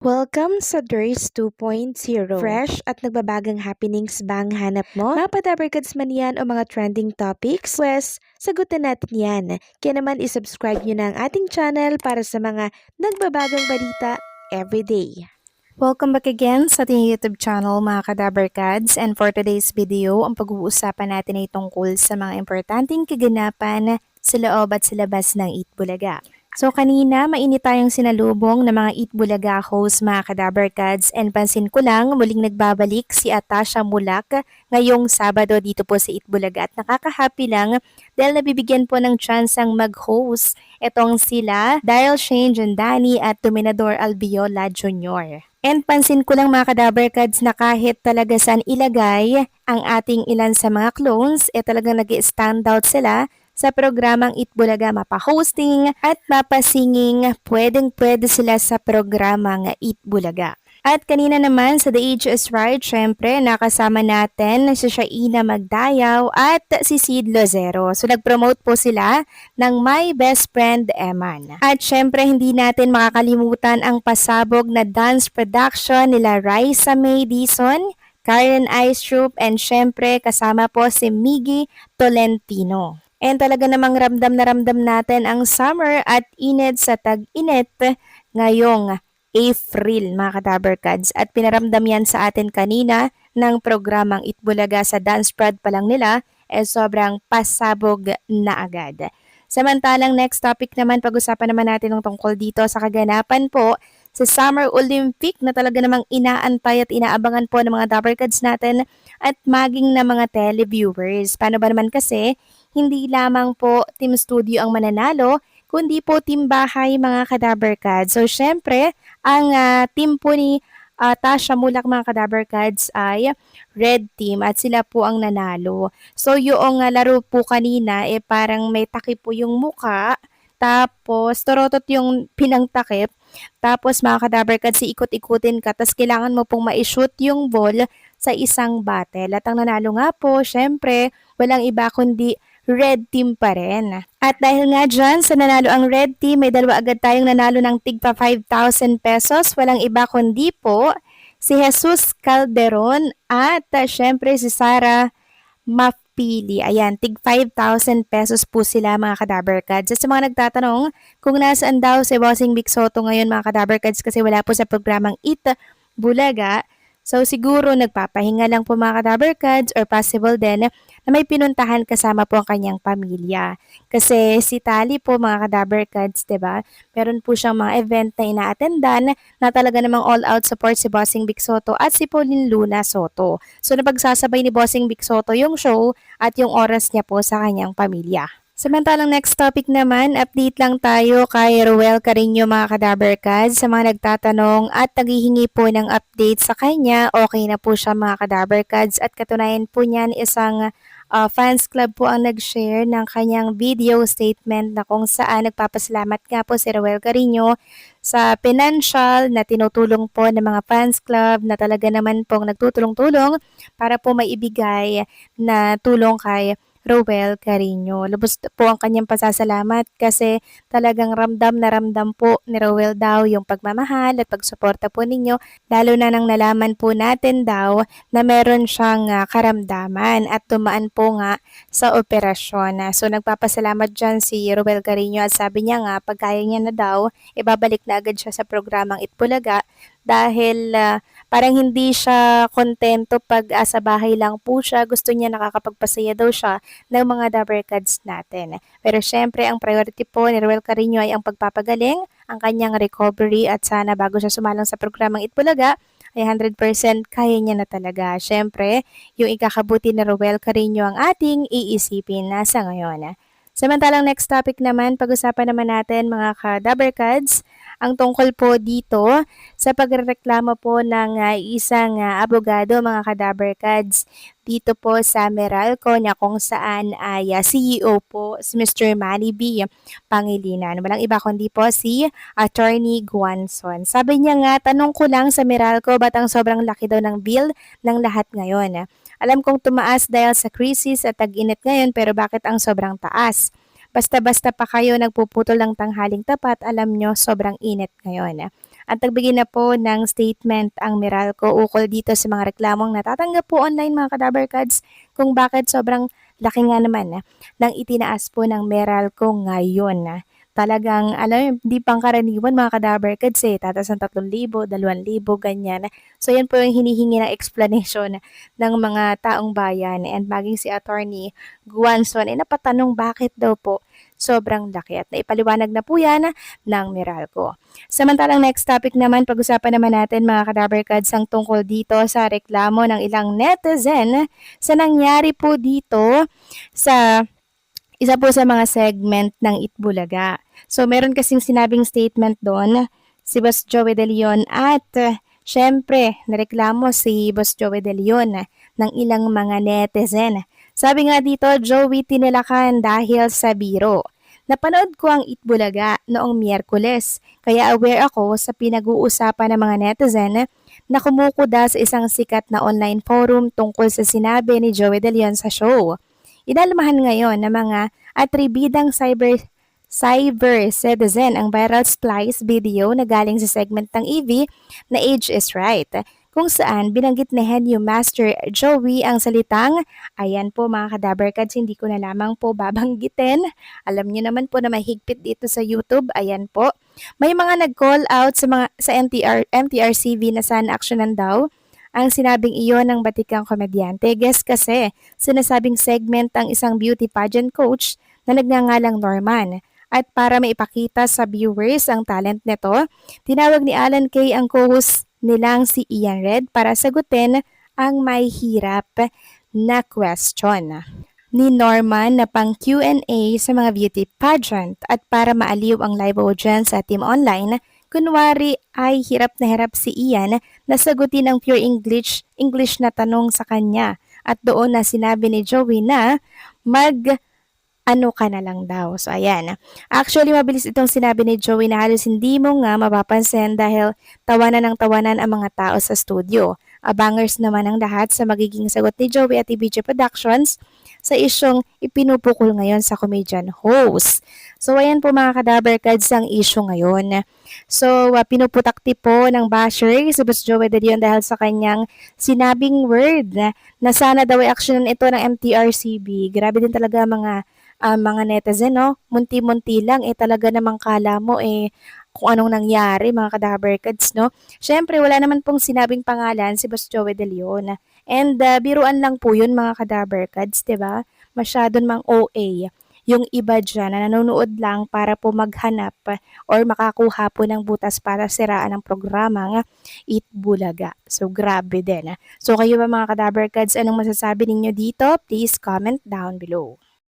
Welcome sa DRS 2.0. Fresh at nagbabagang happenings ba ang hanap mo? Mga padabarkads man yan o mga trending topics? Pwes, sagutin natin yan. Kaya naman isubscribe nyo na ang ating channel para sa mga nagbabagang balita everyday. Welcome back again sa ating YouTube channel mga Kadabarkads, and for today's video, ang pag-uusapan natin ay tungkol sa mga importanteng kaganapan sa loob at sa labas ng Eat Bulaga. So kanina, mainit tayong sinalubong ng mga Eat Bulaga host mga Kadabarkads, and pansin ko lang muling nagbabalik si Atasha Mulak ngayong Sabado dito po sa Eat Bulaga, at nakaka-happy lang dahil nabibigyan po ng chance ang mag-host itong sila Daryl Shane Jandani at Dominador Albiola Jr. And pansin ko lang mga Kadabarkads na kahit talaga saan ilagay ang ating ilan sa mga clones, talagang nag-stand out sila sa programang Eat Bulaga, mapa-hosting at mapa-singing, pwedeng-pwede sila sa programang Eat Bulaga. At kanina naman sa The Age is Right, syempre nakasama natin si Shaina Magdayaw at si Sid Lozero. So nag-promote po sila ng My Best Friend Eman. At syempre hindi natin makakalimutan ang pasabog na dance production nila Raisa May Dizon, Karen Aistrup, and syempre kasama po si Miggy Tolentino. And talaga namang ramdam na ramdam natin ang summer at init sa tag-init ngayong April mga Kadabarkads, at pinaramdam yan sa atin kanina ng programang Eat Bulaga. Sa dance prod pa lang nila sobrang pasabog na agad. Samantalang next topic naman, pag-usapan naman natin ng tungkol dito sa kaganapan po sa Summer Olympic na talaga namang inaantay at inaabangan po ng mga Dabarkads natin at maging na mga televiewers. Paano ba naman kasi hindi lamang po Team Studio ang mananalo, kundi po Team Bahay mga Kadabarkads. So syempre, ang team po ni Tasha Mulak mga Kadabarkads ay Red Team at sila po ang nanalo. So yung laro po kanina parang may takip po yung muka, tapos torotot yung pinangtakip. Tapos mga Kadabarkads, ikot-ikutin ka, tapos kailangan mo pong ma-shoot yung ball sa isang battle. At ang nanalo nga po, syempre, walang iba kundi Red Team pa rin. At dahil nga dyan sa nanalo ang Red Team, may dalawa agad tayong nanalo ng tigpa 5,000 pesos. Walang iba kundi po si Jesus Calderon at syempre si Sarah Mapili. Ayan, tig 5,000 pesos po sila mga Kadabarkads. At sa mga nagtatanong kung nasaan daw si Bossing Vic Soto ngayon mga Kadabarkads kasi wala po sa programang Eat Bulaga, so siguro nagpapahinga lang po mga Kadabarkads, or possible din na may pinuntahan kasama po ang kanyang pamilya. Kasi si Tali po mga Kadabarkads, 'di ba? Meron po siyang mga event na ina-attendan na talaga namang all out support si Bossing Vic Soto at si Pauline Luna Soto. So napagsasabay ni Bossing Vic Soto yung show at yung oras niya po sa kanyang pamilya. Samantalang next topic naman, update lang tayo kay Ruel Carino mga Kadabarkads. Sa mga nagtatanong at naghihingi po ng update sa kanya, okay na po siya mga Kadabarkads, at katunayan po niyan isang fans club po ang nag-share ng kanyang video statement na kung saan nagpapasalamat nga po si Ruel Carino sa financial na tinutulong po ng mga fans club na talaga naman pong nagtutulong-tulong para po maibigay na tulong kay Ruel Carino. Lubos po ang kanyang pasasalamat kasi talagang ramdam na ramdam po ni Ruel daw yung pagmamahal at pagsuporta po ninyo, lalo na nang nalaman po natin daw na meron siyang karamdaman at tumaan po nga sa operasyon. So nagpapasalamat dyan si Ruel Carino at sabi niya nga pagkaya niya na daw, ibabalik na agad siya sa programang Itbulaga dahil parang hindi siya kontento pag sa bahay lang po siya. Gusto niya nakakapagpasaya daw siya ng mga Dabarkads natin. Pero syempre, ang priority po ni Ruel Carino ay ang pagpapagaling, ang kanyang recovery, at sana bago siya sumalang sa programang Itbulaga, ay 100% kaya niya na talaga. Syempre, yung ikakabuti ni Ruel Carino ang ating iisipin na sa ngayon. Samantalang next topic naman, pag-usapan naman natin mga ka-Dabarkads, ang tungkol po dito sa pagrereklamo po ng isang abogado mga Kadabarkads dito po sa Meralco na kung saan ay CEO po si Mr. Manny B. Pangilinan. Walang iba kundi po si Attorney Guanzon. Sabi niya nga, tanong ko lang sa Meralco, ba't ang sobrang laki daw ng bill ng lahat ngayon? Alam kong tumaas dahil sa krisis at tag-init ngayon, pero bakit ang sobrang taas? Basta-basta pa kayo nagpuputol ng tanghaling tapat, alam nyo sobrang init ngayon. At nagbigay na po ng statement ang Meralco ukol dito sa mga reklamong natatanggap po online mga Kadabarkads kung bakit sobrang laki nga naman ng itinaas po ng Meralco ngayon. Talagang alam hindi pangkaraniwan mga Kadabarkads tataas ng 3,000, 2,000 ganyan. So yan po yung hinihingi ng explanation ng mga taong bayan and maging si Attorney Guanzon napatanong bakit daw po sobrang laki at naipaliwanag na po yan ng Meralco. Samantalang next topic naman, pag-usapan naman natin mga Kadabarkads ang tungkol dito sa reklamo ng ilang netizen sa nangyari po dito sa isa po sa mga segment ng Itbulaga. So meron kasing sinabing statement doon si Boss Joey De Leon at syempre nareklamo si Boss Joey De Leon ng ilang mga netizen. Sabi nga dito, Joey tinilakan dahil sa biro. Napanood ko ang Itbulaga noong Miyerkules, kaya aware ako sa pinag-uusapan ng mga netizen na kumukuda sa isang sikat na online forum tungkol sa sinabi ni Joey De Leon sa show. Inalamahan ngayon ng mga atribidang cyber citizen ang viral splice video na galing sa segment ng EV na Age is Right, kung saan binanggit ni Henyo Master Joey ang salitang, ayan po mga Kadabarkads, hindi ko na lamang po babanggitin. Alam niyo naman po na mahigpit dito sa YouTube, ayan po. May mga nag-call out sa MTRCV na sana aksyonan daw ang sinabing iyon ng batikang komedyante. Guess kasi, sinasabing segment ang isang beauty pageant coach na nagngangalang Norman. At para maipakita sa viewers ang talent nito, tinawag ni Alan Kay ang co-host nilang si Ian Red para sagutin ang may hirap na question ni Norman na pang Q&A sa mga beauty pageant at para maaliw ang live audience sa Team Online. Kunwari ay hirap si Ian na sagutin ang pure English na tanong sa kanya at doon na sinabi ni Joey na ano ka na lang daw. So ayan. Actually mabilis itong sinabi ni Joey na halos hindi mo nga mapapansin dahil tawanan ng tawanan ang mga tao sa studio. Abangers naman ang lahat sa magiging sagot ni Joey at TBJ Productions sa isyong ipinupukol ngayon sa comedian host. So ayan po mga Kadabarkads ang issue ngayon. So pinuputakti po ng basher si Boss Joey De Leon dahil sa kanyang sinabing word na sana daw ay aksyonan ito ng MTRCB. Grabe din talaga mga netizen, no? Munti-munti lang, talaga namang kala mo, kung anong nangyari, mga Kadabarkads, no? Siyempre, wala naman pong sinabing pangalan si Boss Joey De Leon. And biruan lang po yun, mga Kadabarkads, diba? Masyadong mang OA. Yung iba dyan na nanonood lang para po maghanap or makakuha po ng butas para siraan ang programang Itbulaga. So, grabe din. So, kayo ba mga Kadabarkads, anong masasabi ninyo dito? Please comment down below.